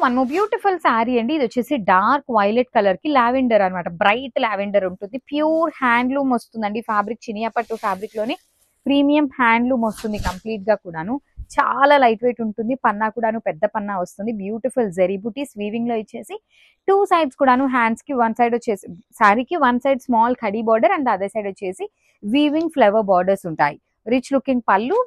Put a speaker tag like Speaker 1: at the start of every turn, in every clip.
Speaker 1: One more beautiful sari అండి. ఇది వచ్చేసి డార్క్ వైలెట్ కలర్ కి లావెండర్ అనమాట, బ్రైట్ లావెండర్ ఉంటుంది. ప్యూర్ హ్యాండ్లూమ్ వస్తుందండి. ఫ్యాబ్రిక్ చినియా పట్టు ఫ్యాబ్రిక్ లోనే ప్రీమియం హ్యాండ్లూమ్ వస్తుంది కంప్లీట్ గా కూడాను. చాలా లైట్ వెయిట్ ఉంటుంది. పన్నా కూడాను పెద్ద పన్నా వస్తుంది. బ్యూటిఫుల్ జెరీ బూటీస్ వీవింగ్ లో ఇచ్చేసి టూ సైడ్స్ కూడాను హ్యాండ్స్ కి వన్ సైడ్ వచ్చేసి శారీకి వన్ సైడ్ స్మాల్ ఖడీ బార్డర్ అండ్ అదర్ సైడ్ వచ్చేసి వీవింగ్ ఫ్లవర్ బార్డర్స్ ఉంటాయి. Rich looking pallu,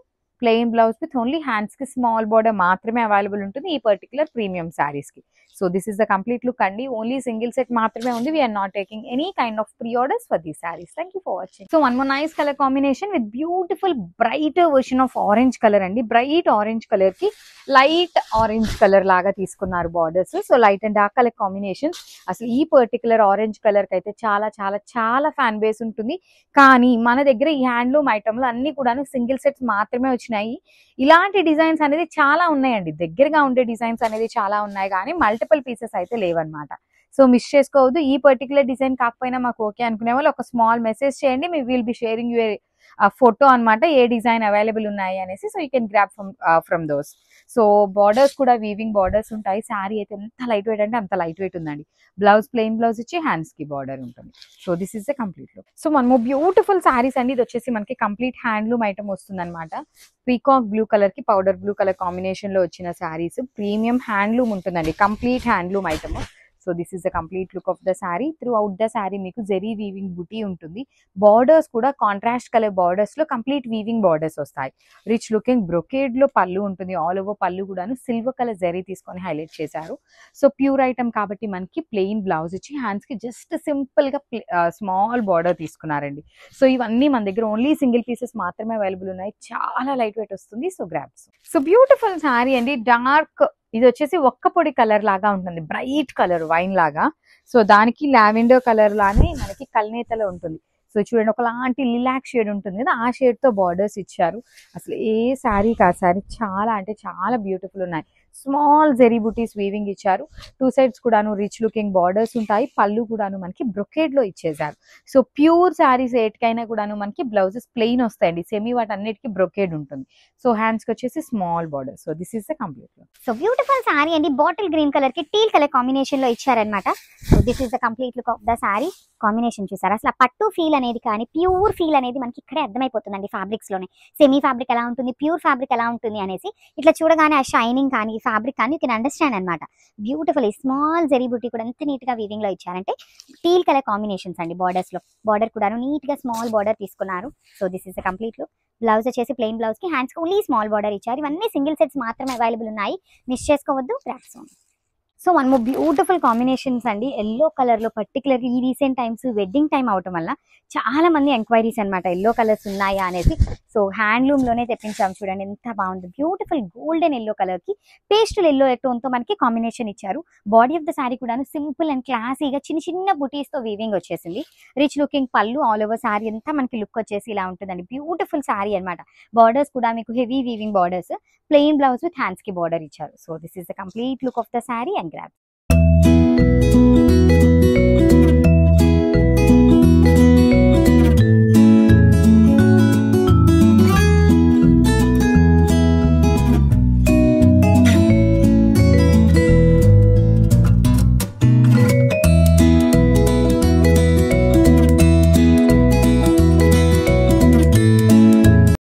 Speaker 1: plain blouse with only hands కి స్మాల్ బార్డర్ మాత్రమే అవైలబుల్ ఉంటుంది ఈ పర్టికులర్ ప్రీమియం సారీస్ కి. So this is the complete look అండి. ఓన్లీ సింగిల్ సెట్ మాత్రమే ఉంది. We are not taking any kind of pre orders for the sarees. Thank you for watching. So one more nice colour combination with beautiful bright version of orange colour అండి. Bright orange colour కి light orange colour లాగా తీసుకున్నారు borders. So light and dark colour combination. అసలు ఈ particular orange colour కి అయితే చాలా చాలా చాలా ఫ్యాన్ బేస్ ఉంటుంది. కానీ మన దగ్గర ఈ హ్యాండ్లూమ్ ఐటమ్ లో అన్ని కూడా సింగిల్ సెట్స్ మాత్రమే వచ్చినాయి. ఇలాంటి డిజైన్స్ అనేది చాలా ఉన్నాయండి, దగ్గరగా ఉండే డిజైన్స్ అనేది చాలా ఉన్నాయి, కానీ మల్టిపుల్ పీసెస్ అయితే లేవన్నమాట. సో మిస్ చేసుకోవద్దు. ఈ పర్టికులర్ డిజైన్ కాకపోయినా మాకు ఓకే అనుకునే వాళ్ళు ఒక స్మాల్ మెసేజ్ చేయండి. మీ will be sharing you photo అనమాట, ఏ డిజైన్ అవైలబుల్ ఉన్నాయి అనేసి. So you can grab from those. So borders కూడా వీవింగ్ బార్డర్స్ ఉంటాయి. శారీ అయితే ఎంత లైట్ వెయిట్ అంటే అంత లైట్ వెయిట్ ఉందండి. బ్లౌజ్ ప్లెయిన్ బ్లౌజ్ ఇచ్చి హ్యాండ్స్ కి బార్డర్ ఉంటుంది. So this is the complete look. So మనము బ్యూటిఫుల్ శారీస్ అండి. ఇది వచ్చేసి మనకి కంప్లీట్ హ్యాండ్లూమ్ ఐటమ్ వస్తుంది అనమాట. పీకాక్ బ్లూ కలర్ కి పౌడర్ బ్లూ కలర్ కాంబినేషన్ లో వచ్చిన శారీస్. ప్రీమియం హ్యాండ్లూమ్ ఉంటుందండి, complete handloom item. So this is the complete look of the sari. Through out the sari మీకు జెరీ వీవింగ్ బుటీ ఉంటుంది. బార్డర్స్ కూడా కాంట్రాస్ట్ కలర్ బార్డర్స్ లో కంప్లీట్ వీవింగ్ బార్డర్స్ వస్తాయి. Rich looking brocade లో పళ్ళు ఉంటుంది. ఆల్ ఓవర్ పళ్ళు కూడాను సిల్వర్ కలర్ జెరీ తీసుకొని హైలైట్ చేశారు. సో ప్యూర్ ఐటమ్ కాబట్టి మనకి ప్లెయిన్ బ్లౌజ్ ఇచ్చి హ్యాండ్స్ కి జస్ట్ సింపుల్ గా స్మాల్ బార్డర్ తీసుకున్నారండి. సో ఇవన్నీ మన దగ్గర ఓన్లీ సింగిల్ పీసెస్ మాత్రమే అవైలబుల్ ఉన్నాయి. చాలా లైట్ వెయిట్ వస్తుంది. So grabs. So beautiful sari అండి. డార్క్, ఇది వచ్చేసి ఒక్క పొడి కలర్ లాగా ఉంటుంది, బ్రైట్ కలర్ వైన్ లాగా. సో దానికి లావెండర్ కలర్ లానే మనకి కల్నేతలో ఉంటుంది. సో చూడండి, ఒకలాంటి లిలాక్ షేడ్ ఉంటుంది కదా, ఆ షేడ్ తో బార్డర్స్ ఇచ్చారు. అసలు ఏ శారీ కా శారీ చాలా అంటే చాలా బ్యూటిఫుల్ ఉన్నాయి. స్మాల్ జెరీ బూటీస్ వీవింగ్ ఇచ్చారు. టూ సైడ్స్ కూడాను రిచ్ లుకింగ్ బార్డర్స్ ఉంటాయి. పళ్ళు కూడాను మనకి బ్రొకేడ్ లో ఇచ్చేసారు. సో ప్యూర్ శారీస్ ఎయిట్కైనా కూడాను మనకి బ్లౌజెస్ ప్లెయిన్ వస్తాయండి. సెమీ వాటి అన్నిటికీ బ్రొకేడ్ ఉంటుంది. సో హ్యాండ్స్ కి వచ్చేసి small border. So this is the complete look.
Speaker 2: So beautiful sari అండి. బాటిల్ గ్రీన్ కలర్ కి టీల్ కలర్ కాంబినేషన్ లో ఇచ్చారనమాట. So this is the complete look of the sari. Combination చూసారు, అసలు పట్టు ఫీల్ అనేది కానీ ప్యూర్ ఫీల్ అనేది మనకి ఇక్కడే అర్థమైపోతుందండి. ఫ్యాబ్రిక్స్ లోనే సెమీ ఫ్యాబ్రిక్ ఎలా ఉంటుంది, ప్యూర్ ఫ్యాబ్రిక్ ఎలా ఉంటుంది అనేసి ఇట్లా చూడగానే ఆ షైనింగ్ కానీ ఫ్యాబ్రిక్ కానీ యూ కెన్ అండర్స్టాండ్ అనమాట. బ్యూటిఫుల్ స్మాల్ జెరీ బుటీ కూడా ఎంత నీట్ గా వీవింగ్ లో ఇచ్చారంటే టీల్ కలర్ కాంబినేషన్స్ అండి. బార్డర్స్ లో బార్డర్ కూడా నీట్ గా స్మాల్ బార్డర్ తీసుకున్నారు. So this is the complete look. Blouse వచ్చేసి ప్లెయిన్ బ్లౌజ్ కి హ్యాండ్స్ కి ఓన్లీ స్మాల్ బార్డర్ ఇచ్చారు. ఇవన్నీ సింగిల్ సెట్స్ మాత్రమే అవైలబుల్ ఉన్నాయి, మిస్ చేసుకోవద్దు. Grasp. So one more beautiful combinations అండి. ఎల్లో కలర్ లో పర్టికులర్గా ఈ రీసెంట్ టైమ్స్ వెడ్డింగ్ టైం అవటం వల్ల చాలా మంది ఎంక్వైరీస్ అనమాట, ఎల్లో కలర్స్ ఉన్నాయా అనేసి. సో హ్యాండ్లూమ్ లోనే తెప్పించాము. చూడండి ఎంత బాగుంది. బ్యూటిఫుల్ గోల్డెన్ ఎల్లో కలర్ కి పేస్టల్ ఎల్లో టోన్ తో మనకి కాంబినేషన్ ఇచ్చారు. బాడీ ఆఫ్ ద శారీ కూడా సింపుల్ అండ్ క్లాసీగా చిన్న చిన్న బుటీస్ తో వీవింగ్ వచ్చేసింది. రిచ్ లుకింగ్ పళ్ళు, ఆల్ ఓవర్ శారీ అంతా మనకి లుక్ వచ్చేసి ఇలా ఉంటుందండి. బ్యూటిఫుల్ శారీ అనమాట. బార్డర్స్ కూడా మీకు heavy weaving borders, plain blouse with hands కి బార్డర్ ఇచ్చారు. So this is the complete look of the sari and grab.